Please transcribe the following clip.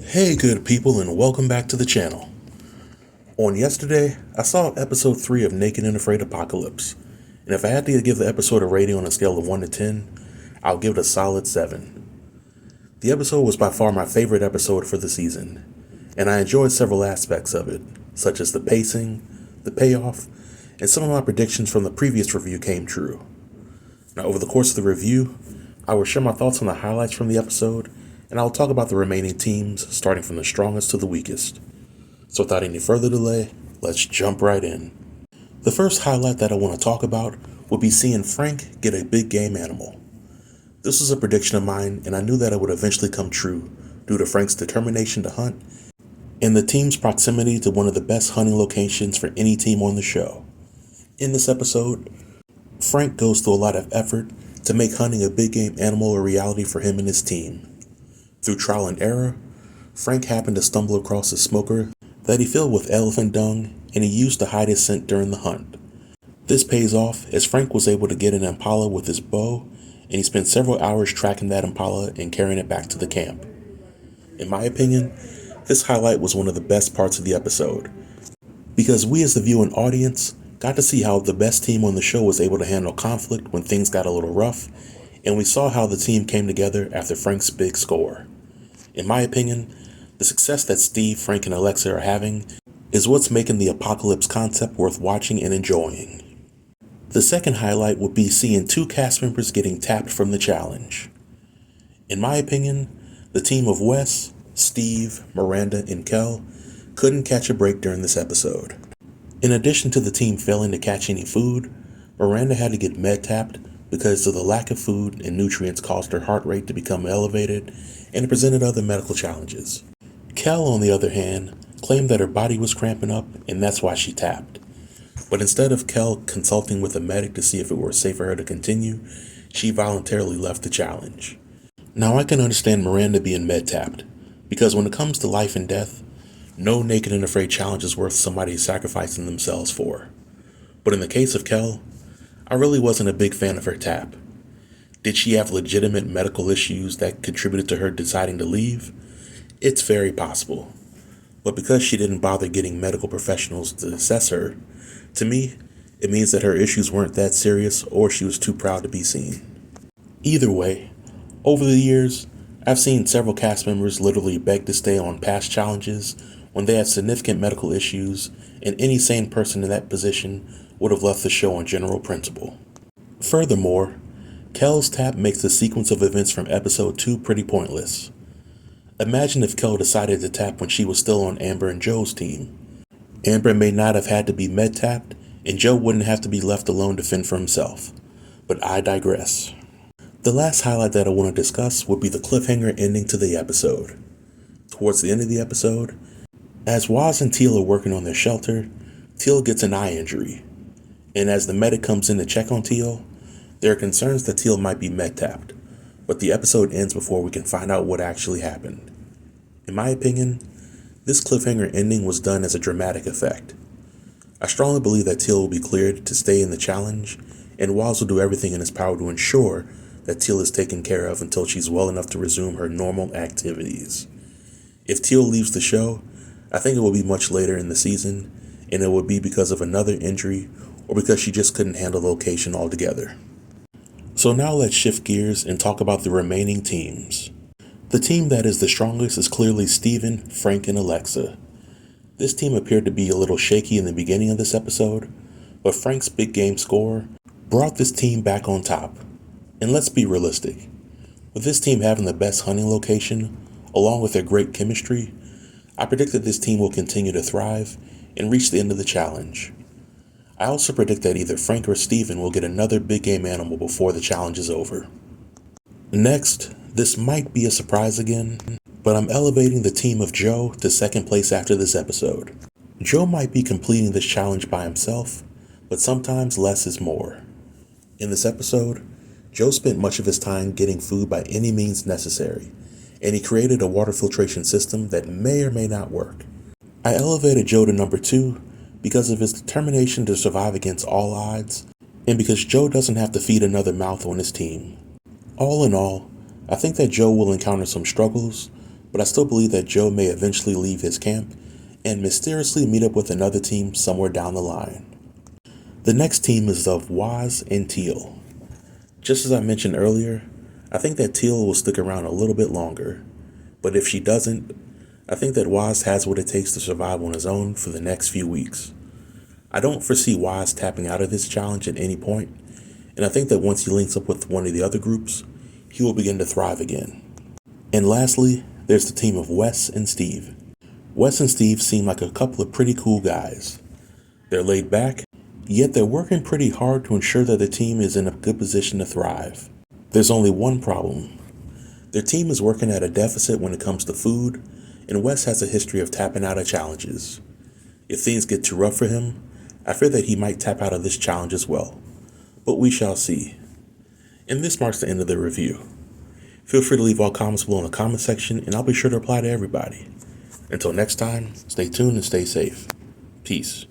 Hey good people, and welcome back to the channel. On yesterday, I saw episode 3 of Naked and Afraid Apocalypse, and if I had to give the episode a rating on a scale of 1 to 10, I'll give it a solid 7. The episode was by far my favorite episode for the season, and I enjoyed several aspects of it, such as the pacing, the payoff, and some of my predictions from the previous review came true. Now, over the course of the review, I will share my thoughts on the highlights from the episode, and I'll talk about the remaining teams, starting from the strongest to the weakest. So without any further delay, let's jump right in. The first highlight that I want to talk about would be seeing Frank get a big game animal. This was a prediction of mine, and I knew that it would eventually come true due to Frank's determination to hunt and the team's proximity to one of the best hunting locations for any team on the show. In this episode, Frank goes through a lot of effort to make hunting a big game animal a reality for him and his team. Through trial and error, Frank happened to stumble across a smoker that he filled with elephant dung, and he used to hide his scent during the hunt. This pays off as Frank was able to get an impala with his bow, and he spent several hours tracking that impala and carrying it back to the camp. In my opinion, this highlight was one of the best parts of the episode, because we as the viewing audience got to see how the best team on the show was able to handle conflict when things got a little rough, and we saw how the team came together after Frank's big score. In my opinion, the success that Steve, Frank, and Alexa are having is what's making the apocalypse concept worth watching and enjoying. The second highlight would be seeing 2 cast members getting tapped from the challenge. In my opinion, the team of Wes, Steve, Miranda, and Kel couldn't catch a break during this episode. In addition to the team failing to catch any food, Miranda had to get med-tapped because of the lack of food and nutrients caused her heart rate to become elevated, and it presented other medical challenges. Kel, on the other hand, claimed that her body was cramping up and that's why she tapped. But instead of Kel consulting with a medic to see if it were safe for her to continue, she voluntarily left the challenge. Now I can understand Miranda being med-tapped, because when it comes to life and death, no Naked and Afraid challenge is worth somebody sacrificing themselves for. But in the case of Kel, I really wasn't a big fan of her tap. Did she have legitimate medical issues that contributed to her deciding to leave? It's very possible. But because she didn't bother getting medical professionals to assess her, to me, it means that her issues weren't that serious or she was too proud to be seen. Either way, over the years, I've seen several cast members literally beg to stay on past challenges when they had significant medical issues, and any sane person in that position would have left the show on general principle. Furthermore, Kel's tap makes the sequence of events from episode 2 pretty pointless. Imagine if Kel decided to tap when she was still on Amber and Joe's team. Amber may not have had to be med-tapped, and Joe wouldn't have to be left alone to fend for himself. But I digress. The last highlight that I want to discuss would be the cliffhanger ending to the episode. Towards the end of the episode, as Waz and Teal are working on their shelter, Teal gets an eye injury. And as the medic comes in to check on Teal, there are concerns that Teal might be med-tapped, but the episode ends before we can find out what actually happened. In my opinion, this cliffhanger ending was done as a dramatic effect. I strongly believe that Teal will be cleared to stay in the challenge, and Waz will do everything in his power to ensure that Teal is taken care of until she's well enough to resume her normal activities. If Teal leaves the show, I think it will be much later in the season, and it would be because of another injury or because she just couldn't handle the location altogether. So now let's shift gears and talk about the remaining teams. The team that is the strongest is clearly Steven, Frank, and Alexa. This team appeared to be a little shaky in the beginning of this episode, but Frank's big game score brought this team back on top. And let's be realistic. With this team having the best hunting location, along with their great chemistry, I predict that this team will continue to thrive and reach the end of the challenge. I also predict that either Frank or Steven will get another big game animal before the challenge is over. Next, this might be a surprise again, but I'm elevating the team of Joe to second place after this episode. Joe might be completing this challenge by himself, but sometimes less is more. In this episode, Joe spent much of his time getting food by any means necessary, and he created a water filtration system that may or may not work. I elevated Joe to number 2 because of his determination to survive against all odds, and because Joe doesn't have to feed another mouth on his team. All in all, I think that Joe will encounter some struggles, but I still believe that Joe may eventually leave his camp and mysteriously meet up with another team somewhere down the line. The next team is of Waz and Teal. Just as I mentioned earlier, I think that Teal will stick around a little bit longer, but if she doesn't, I think that Waz has what it takes to survive on his own for the next few weeks. I don't foresee Waz tapping out of this challenge at any point, and I think that once he links up with one of the other groups, he will begin to thrive again. And lastly, there's the team of Wes and Steve. Wes and Steve seem like a couple of pretty cool guys. They're laid back, yet they're working pretty hard to ensure that the team is in a good position to thrive. There's only one problem. Their team is working at a deficit when it comes to food, and Wes has a history of tapping out of challenges. If things get too rough for him, I fear that he might tap out of this challenge as well. But we shall see. And this marks the end of the review. Feel free to leave all comments below in the comment section, and I'll be sure to reply to everybody. Until next time, stay tuned and stay safe. Peace.